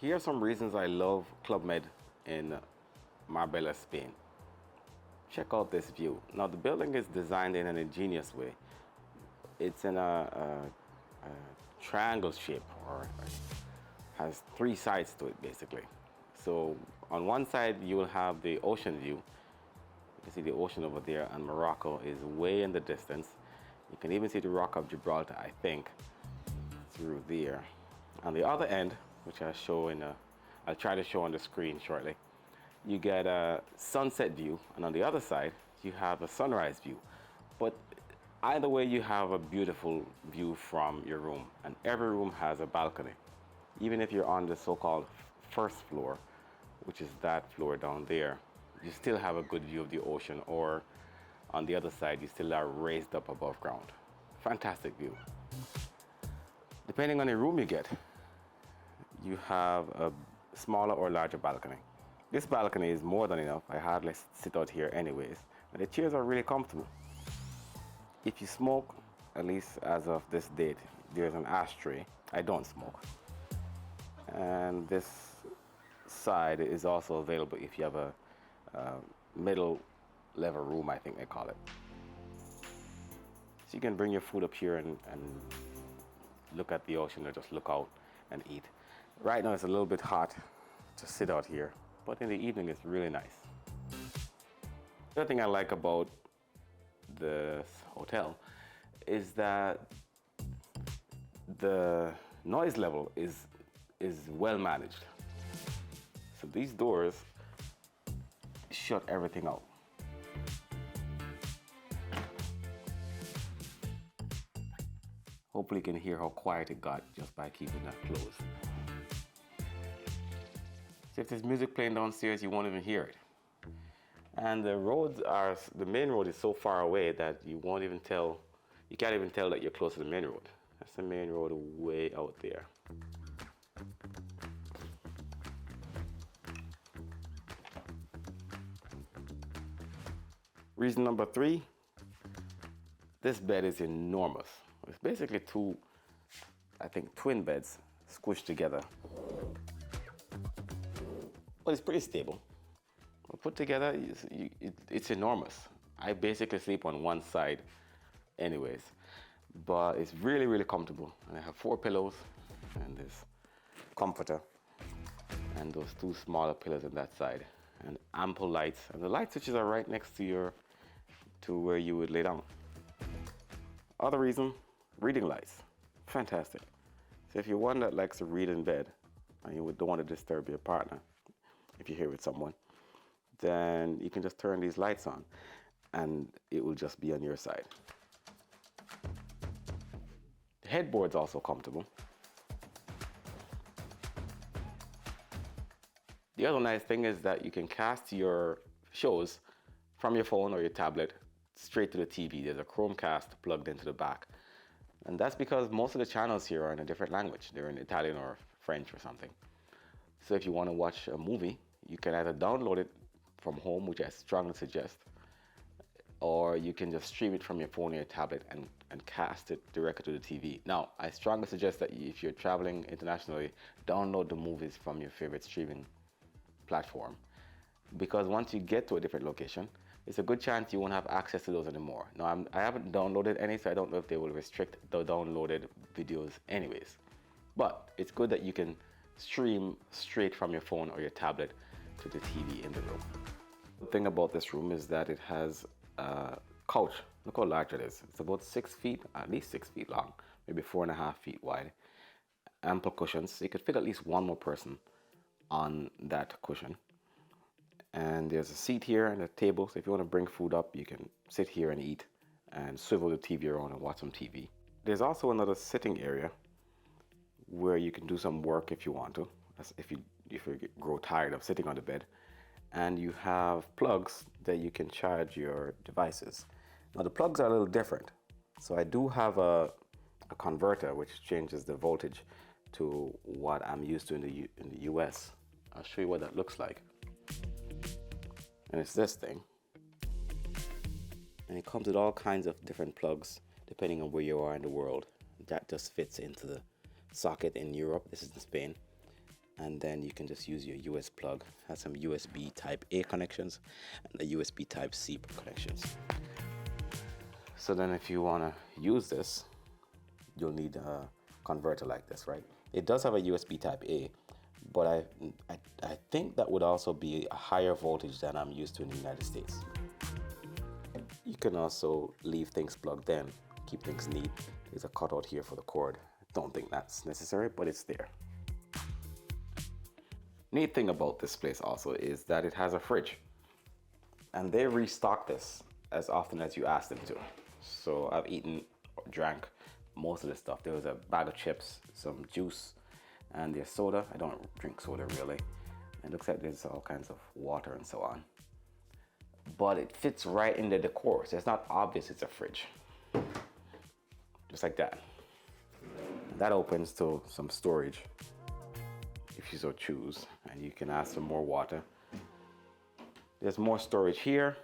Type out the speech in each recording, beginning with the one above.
Here are some reasons I love Club Med in Marbella, Spain. Check out this view. Now the building is designed in an ingenious way. It's in a triangle shape, or has three sides to it basically. So on one side you will have the ocean view. You can see the ocean over there, and Morocco is way in the distance. You can even see the Rock of Gibraltar, I think, through there. On the other end, which I'll try to show on the screen shortly, you get a sunset view, and on the other side you have a sunrise view. But either way, you have a beautiful view from your room, and every room has a balcony. Even if you're on the so-called first floor, which is that floor down there, you still have a good view of the ocean, or on the other side you still are raised up above ground. Fantastic view. Depending on the room you get, you have a smaller or larger balcony. This balcony is more than enough. I hardly sit out here anyways, and the chairs are really comfortable. If you smoke, at least as of this date, there's an ashtray. I don't smoke. And this side is also available if you have a middle level room, I think they call it. So you can bring your food up here and look at the ocean, or just look out and eat. Right now it's a little bit hot to sit out here, but in the evening it's really nice. The other thing I like about this hotel is that the noise level is well managed. So these doors shut everything out. Hopefully you can hear how quiet it got just by keeping that closed. So if there's music playing downstairs, you won't even hear it. And the main road is so far away that you can't even tell that you're close to the main road. That's the main road way out there. Reason number 3, this bed is enormous. It's basically two, I think, twin beds squished together. But it's pretty stable. But put together, it's enormous. I basically sleep on one side anyways. But it's really, really comfortable. And I have 4 pillows and this comforter and those 2 smaller pillows on that side, and ample lights. And the light switches are right next to where you would lay down. Other reason, reading lights. Fantastic. So if you're one that likes to read in bed and you don't want to disturb your partner, if you're here with someone, then you can just turn these lights on and it will just be on your side. The headboard's also comfortable. The other nice thing is that you can cast your shows from your phone or your tablet straight to the TV. There's a Chromecast plugged into the back. And that's because most of the channels here are in a different language. They're in Italian or French or something. So if you want to watch a movie, you can either download it from home, which I strongly suggest, or you can just stream it from your phone or your tablet and cast it directly to the TV. Now, I strongly suggest that if you're traveling internationally, download the movies from your favorite streaming platform, because once you get to a different location, it's a good chance you won't have access to those anymore. Now, I haven't downloaded any, so I don't know if they will restrict the downloaded videos anyways. But it's good that you can stream straight from your phone or your tablet to the TV in the room. The thing about this room is that it has a couch. Look how large it is. It's about 6 feet, at least 6 feet long, maybe 4.5 feet wide. Ample cushions, so you could fit at least one more person on that cushion. And there's a seat here and a table, so if you want to bring food up, you can sit here and eat and swivel the TV around and watch some TV. There's also another sitting area where you can do some work if you want to, if you grow tired of sitting on the bed. And you have plugs that you can charge your devices. Now the plugs are a little different. So I do have a converter which changes the voltage to what I'm used to in the US. I'll show you what that looks like. And it's this thing. And it comes with all kinds of different plugs depending on where you are in the world. That just fits into the socket in Europe. This is in Spain. and then you can just use your US plug. It has some USB type A connections and the USB type C connections. So then if you want to use this, you'll need a converter like this, right? It does have a USB type A, but I think that would also be a higher voltage than I'm used to in the United States. You can also leave things plugged in, keep things neat. There's a cutout here for the cord. Don't think that's necessary, but it's there. Neat thing about this place also is that it has a fridge, and they restock this as often as you ask them to. So I've eaten or drank most of the stuff. There was a bag of chips, some juice, and there's soda. I don't drink soda really. It looks like there's all kinds of water and so on. But it fits right in the decor, so it's not obvious it's a fridge. Just like that. That opens to some storage if you so choose, and you can add some more water. There's more storage here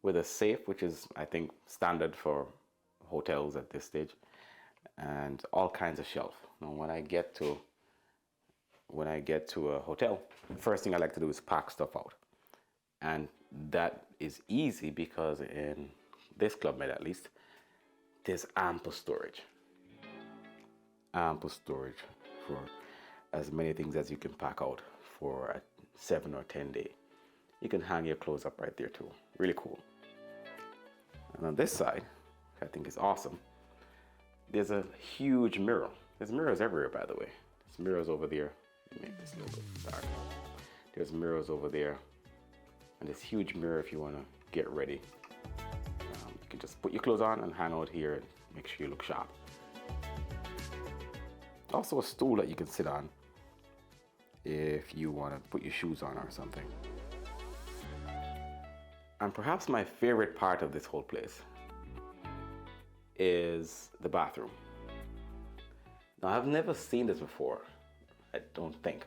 with a safe, which is I think standard for hotels at this stage, and all kinds of shelf. Now when I get to a hotel, the first thing I like to do is pack stuff out, and that is easy because in this Club Med at least, there's ample storage for as many things as you can pack out for a 7 or 10 day. You can hang your clothes up right there too. Really cool. And on this side, which I think is awesome, there's a huge mirror. There's mirrors everywhere, by the way. There's mirrors over there. Let me make this a little bit dark. There's mirrors over there, and this huge mirror if you want to get ready. You can just put your clothes on and hang out here and make sure you look sharp. Also a stool that you can sit on if you want to put your shoes on or something. And perhaps my favorite part of this whole place is the bathroom. Now I've never seen this before, I don't think,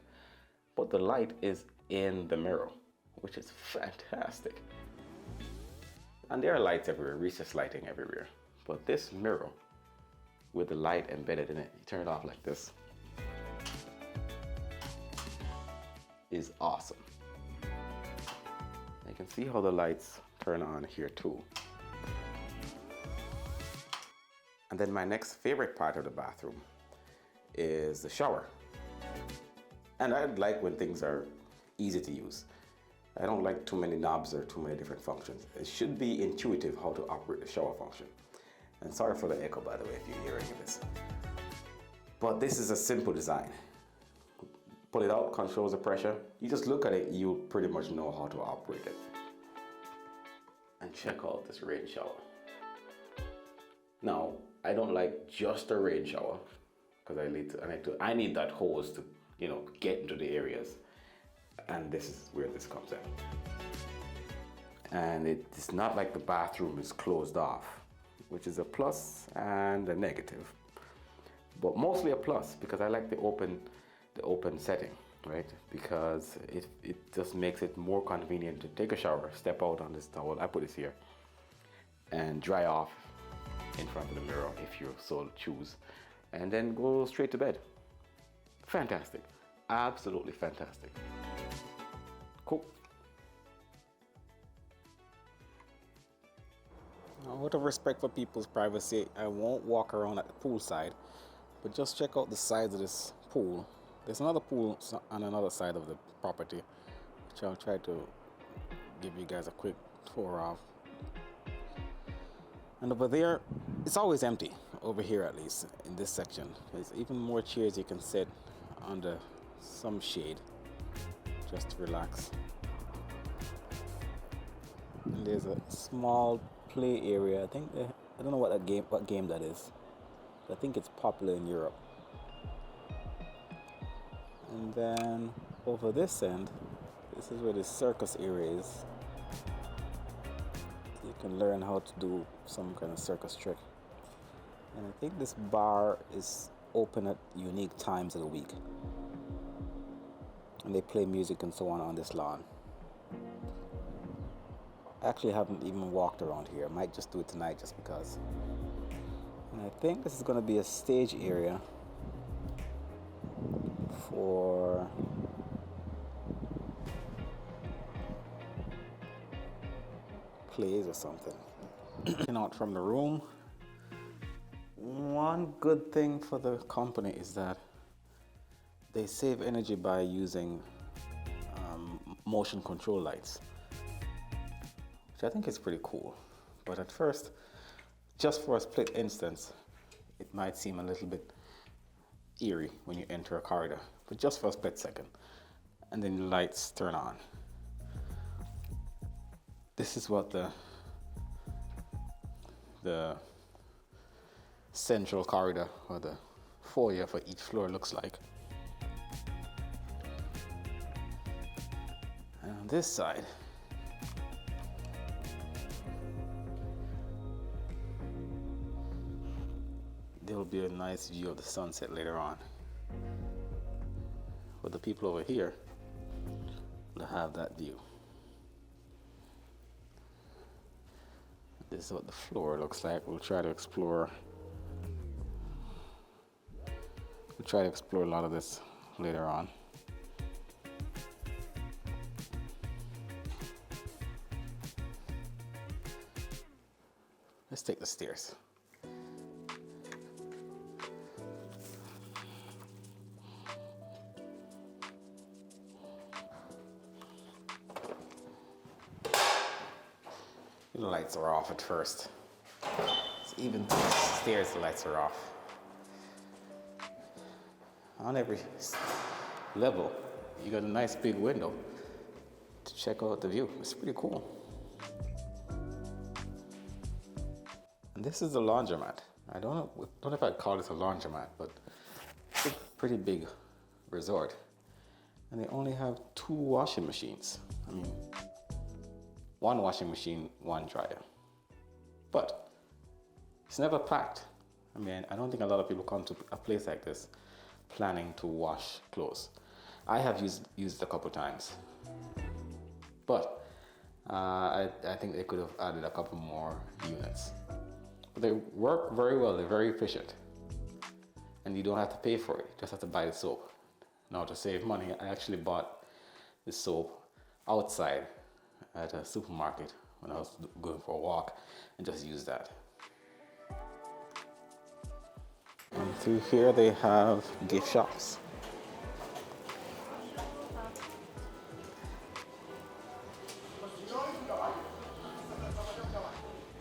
but the light is in the mirror, which is fantastic. And there are lights everywhere, recessed lighting everywhere, but this mirror with the light embedded in it, you turn it off like this, is awesome. You can see how the lights turn on here too. And then my next favorite part of the bathroom is the shower. And I like when things are easy to use. I don't like too many knobs or too many different functions. It should be intuitive how to operate the shower function. And sorry for the echo, by the way, if you hear any of this. But this is a simple design. Pull it out, controls the pressure. You just look at it, you'll pretty much know how to operate it. And check out this rain shower. Now, I don't like just a rain shower because I need that hose to, get into the areas. And this is where this comes in. And it's not like the bathroom is closed off, which is a plus and a negative, but mostly a plus because I like the open setting, right? Because it just makes it more convenient to take a shower, step out on this towel, I put this here, and dry off in front of the mirror if you so choose, and then go straight to bed. Fantastic, absolutely fantastic. Cool. Out of respect for people's privacy, I won't walk around at the pool side, but just check out the sides of this pool. There's another pool on another side of the property, which I'll try to give you guys a quick tour of. And over there, it's always empty, over here at least, in this section. There's even more chairs you can sit under some shade, just to relax. And there's a small play area. I don't know what game that is. I think it's popular in Europe. And then over this end, this is where the circus area is. You can learn how to do some kind of circus trick. And I think this bar is open at unique times of the week. And they play music and so on this lawn. I actually haven't even walked around here. I might just do it tonight just because. And I think this is going to be a stage area for plays or something. Looking out from the room, one good thing for the company is that they save energy by using motion control lights, which I think is pretty cool. But at first, just for a split instance, it might seem a little bit eerie when you enter a corridor, but just for a split second, and then the lights turn on. This is what the central corridor or the foyer for each floor looks like. And on this side, there will be a nice view of the sunset later on. But the people over here will have that view. This is what the floor looks like. We'll try to explore a lot of this later on. Let's take the stairs. The lights are off at first. So even through the stairs, the lights are off. On every level, you got a nice big window to check out the view. It's pretty cool. And this is the laundromat. I don't know if I'd call this a laundromat, but it's a pretty big resort. And they only have 2 washing machines. I mean, 1 washing machine, 1 dryer. But it's never packed. I mean, I don't think a lot of people come to a place like this planning to wash clothes. I have used a couple times, but I think they could have added a couple more units. But they work very well. They're very efficient, and you don't have to pay for it. You just have to buy the soap. Now, to save money, I actually bought the soap outside at a supermarket when I was going for a walk, and just used that. And through here they have gift shops.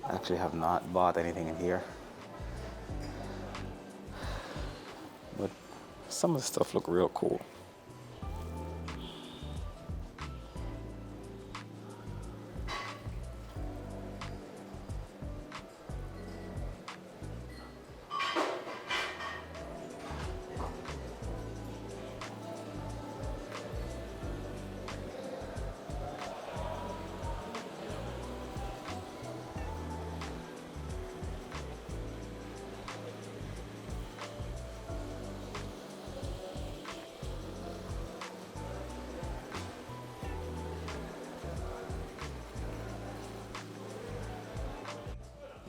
I actually have not bought anything in here, but some of the stuff look real cool.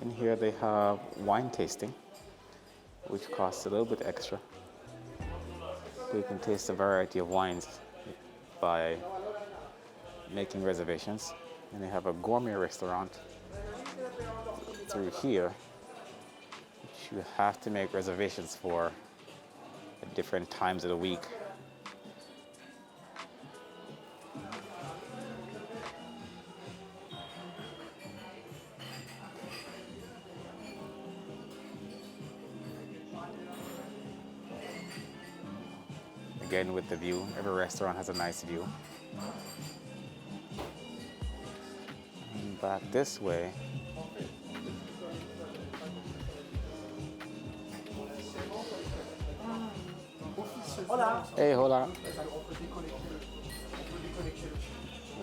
In here they have wine tasting, which costs a little bit extra. So you can taste a variety of wines by making reservations. And they have a gourmet restaurant through here, which you have to make reservations for at different times of the week. Again, with the view, every restaurant has a nice view. And back this way, hey, hola.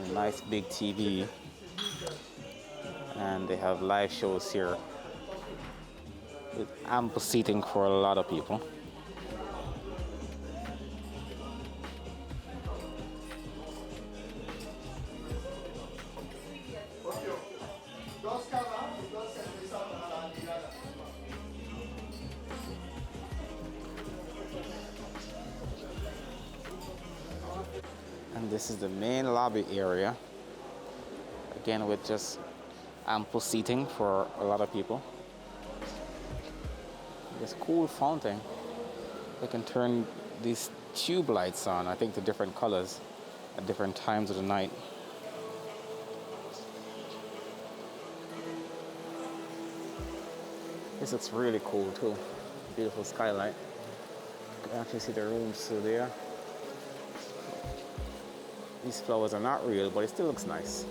A nice big TV, and they have live shows here with ample seating for a lot of people. This is the main lobby area. Again, with just ample seating for a lot of people. This cool fountain. They can turn these tube lights on, I think, to different colors at different times of the night. This looks really cool too. Beautiful skylight. You can actually see the rooms through there. These flowers are not real, but it still looks nice.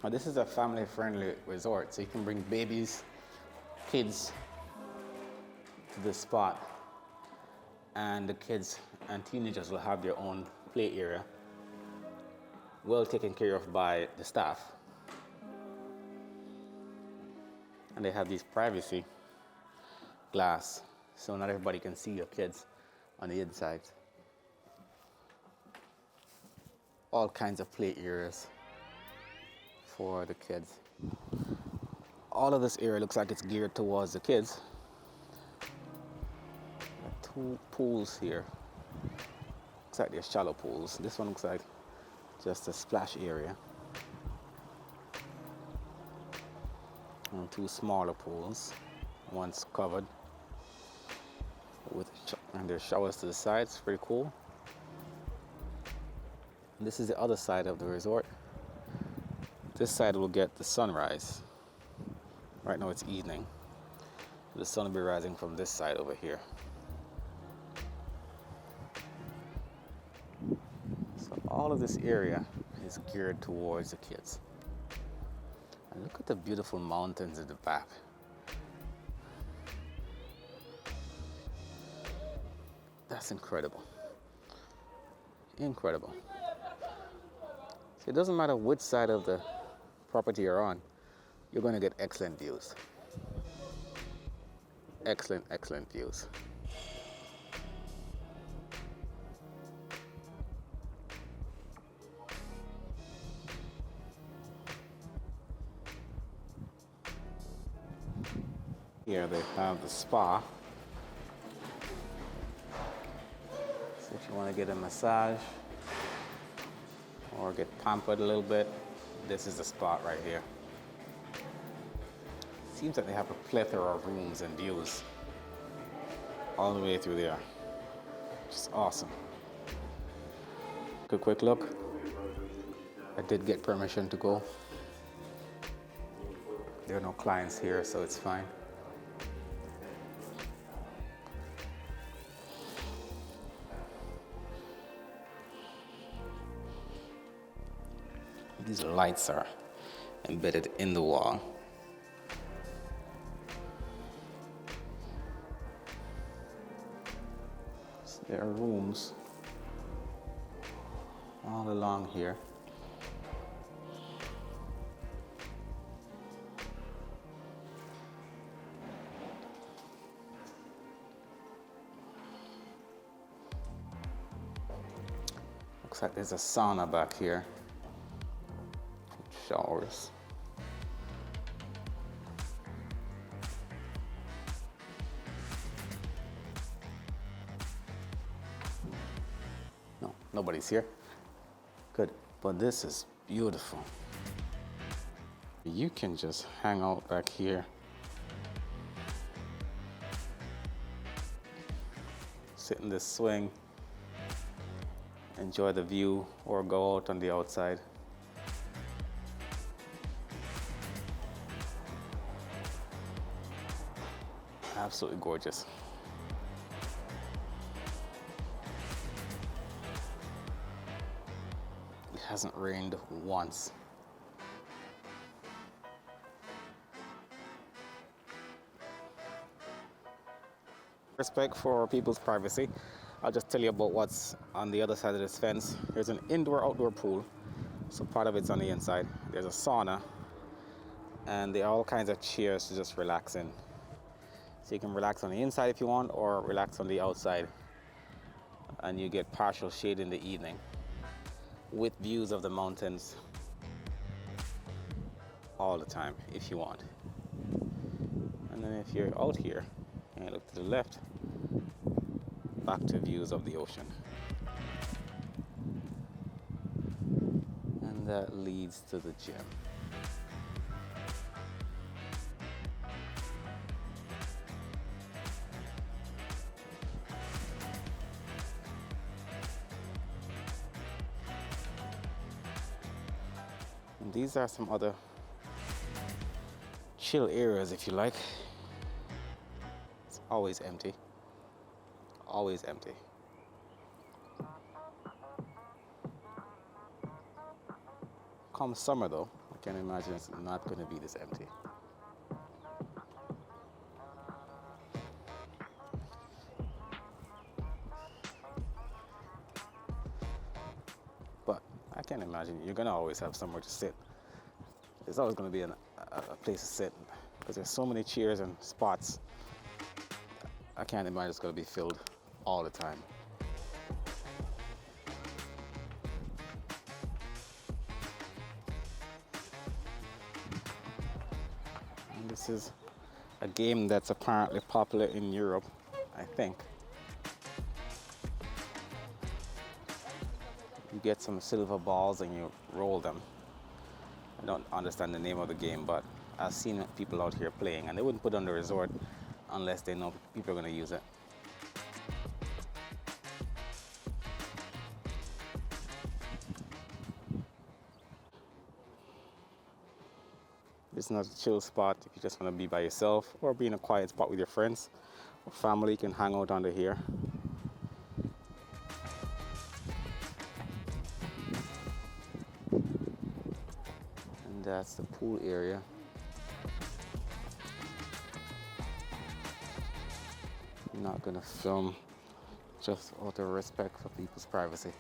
Now, this is a family-friendly resort, so you can bring babies, kids to this spot, and the kids and teenagers will have their own play area, well taken care of by the staff. And they have these privacy glass, so not everybody can see your kids on the inside. All kinds of play areas for the kids. All of this area looks like it's geared towards the kids. Two pools here. Looks like they're shallow pools. This one looks like just a splash area. And two smaller pools. One's covered and there's showers to the sides. Pretty cool. And this is the other side of the resort. This side will get the sunrise. Right now it's evening. The sun will be rising from this side over here. So all of this area is geared towards the kids. And look at the beautiful mountains at the back. That's incredible. Incredible. So it doesn't matter which side of the property you're on, you're going to get excellent views. Excellent, excellent views. Here they have the spa. So if you want to get a massage or get pampered a little bit, this is the spot right here. Seems like they have a plethora of rooms and views all the way through there. Just awesome. Quick look. I did get permission to go. There are no clients here, so it's fine. These lights are embedded in the wall. So there are rooms all along here. Looks like there's a sauna back here. Showers. No, nobody's here. Good, but this is beautiful. You can just hang out back here. Sit in this swing, enjoy the view, or go out on the outside. Absolutely gorgeous. It hasn't rained once. Respect for people's privacy. I'll just tell you about what's on the other side of this fence. There's an indoor-outdoor pool, so part of it's on the inside. There's a sauna, and there are all kinds of chairs to just relax in. So you can relax on the inside if you want, or relax on the outside, and you get partial shade in the evening. with views of the mountains all the time if you want. And then if you're out here and you look to the left, back to views of the ocean. And that leads to the gym. And these are some other chill areas, if you like. It's always empty. Always empty. Come summer though, I can imagine it's not going to be this empty. But I can imagine you're going to always have somewhere to sit. There's always going to be a place to sit because there's so many chairs and spots. I can't imagine it's going to be filled all the time. And this is a game that's apparently popular in Europe, I think. You get some silver balls and you roll them. I don't understand the name of the game, but I've seen people out here playing, and they wouldn't put it on the resort unless they know people are going to use it. It's not a chill spot if you just want to be by yourself or be in a quiet spot with your friends or family. You can hang out under here. And that's the pool area. I'm not going to film just out of respect for people's privacy.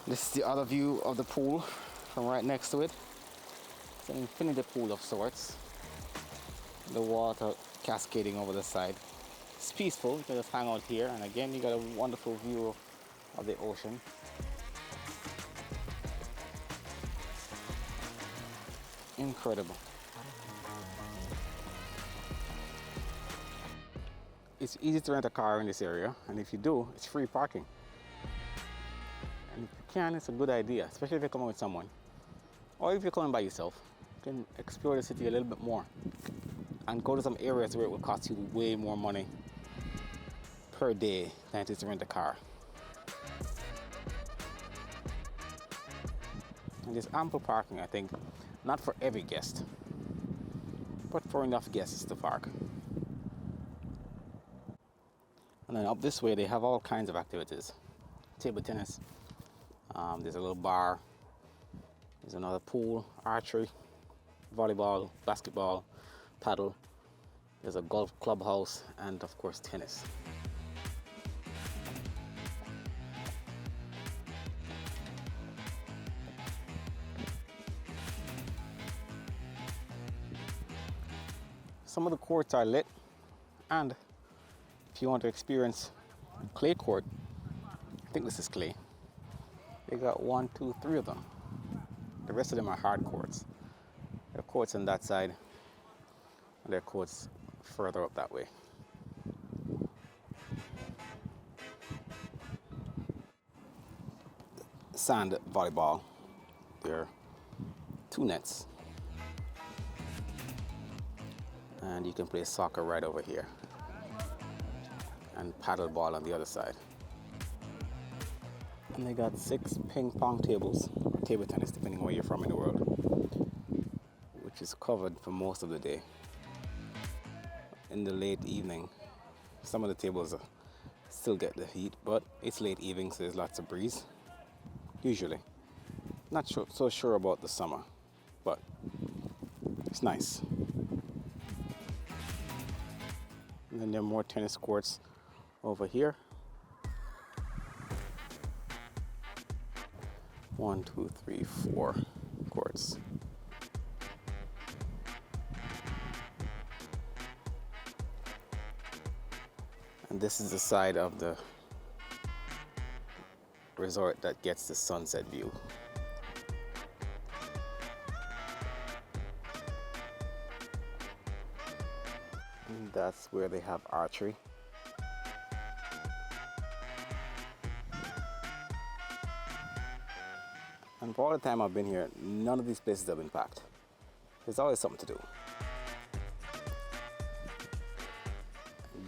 This is the other view of the pool from right next to it. It's an infinity pool of sorts. The water cascading over the side. It's peaceful, you can just hang out here, and again you got a wonderful view of the ocean. Incredible. It's easy to rent a car in this area, and if you do, it's free parking. And if you can, it's a good idea, especially if you're coming with someone. Or if you're coming by yourself, you can explore the city a little bit more and go to some areas where it will cost you way more money per day than it is to rent a car. And there's ample parking, I think, not for every guest, but for enough guests to park. And then up this way, they have all kinds of activities. Table tennis, there's a little bar, there's another pool, archery, volleyball, basketball, paddle, there's a golf clubhouse, and of course tennis. Some of the courts are lit, and if you want to experience clay court, I think this is clay. They got 1, 2, 3 of them. The rest of them are hard courts. There are courts on that side, and there are courts further up that way. Sand volleyball. There are 2 nets. And you can play soccer right over here. And paddle ball on the other side. And they got 6 ping pong tables, or table tennis, depending where you're from in the world, which is covered for most of the day. In the late evening, some of the tables still get the heat, but it's late evening, so there's lots of breeze, usually. Not so sure about the summer, but it's nice. And then there are more tennis courts over here. 1, 2, 3, 4 courts. And this is the side of the resort that gets the sunset view. And that's where they have archery. And for all the time I've been here, none of these places have been packed. There's always something to do.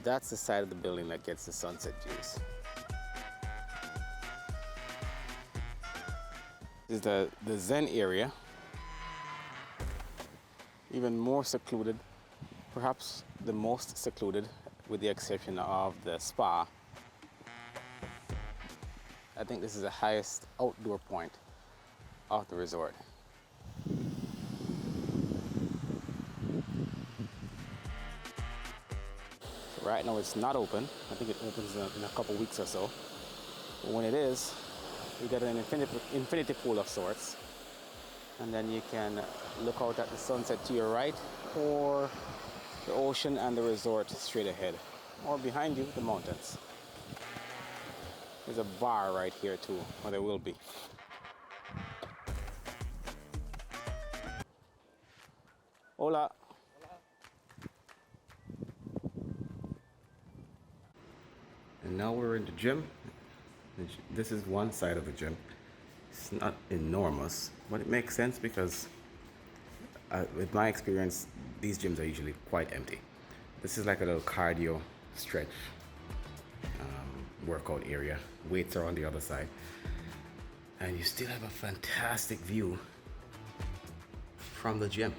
That's the side of the building that gets the sunset views. This is the Zen area. Even more secluded, perhaps the most secluded, with the exception of the spa. I think this is the highest outdoor point of the resort. Right now it's not open. I think it opens in a couple weeks or so. But when it is, you get an infinity pool of sorts. And then you can look out at the sunset to your right, or the ocean and the resort straight ahead, or behind you, the mountains. There's a bar right here too, or there will be. Hola. And now we're in the gym. This is one side of the gym. It's not enormous, but it makes sense because with my experience, these gyms are usually quite empty. This is like a little cardio stretch workout area. Weights are on the other side. And you still have a fantastic view from the gym.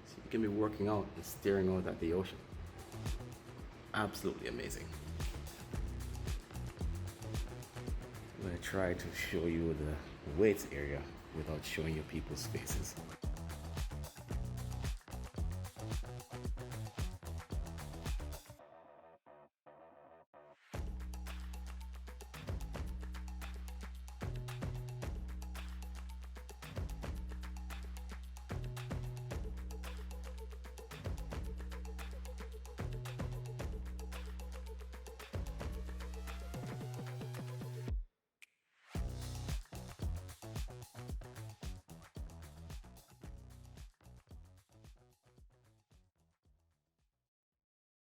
So you can be working out and staring out at the ocean. Absolutely amazing. I'm going to try to show you the weights area without showing you people's faces.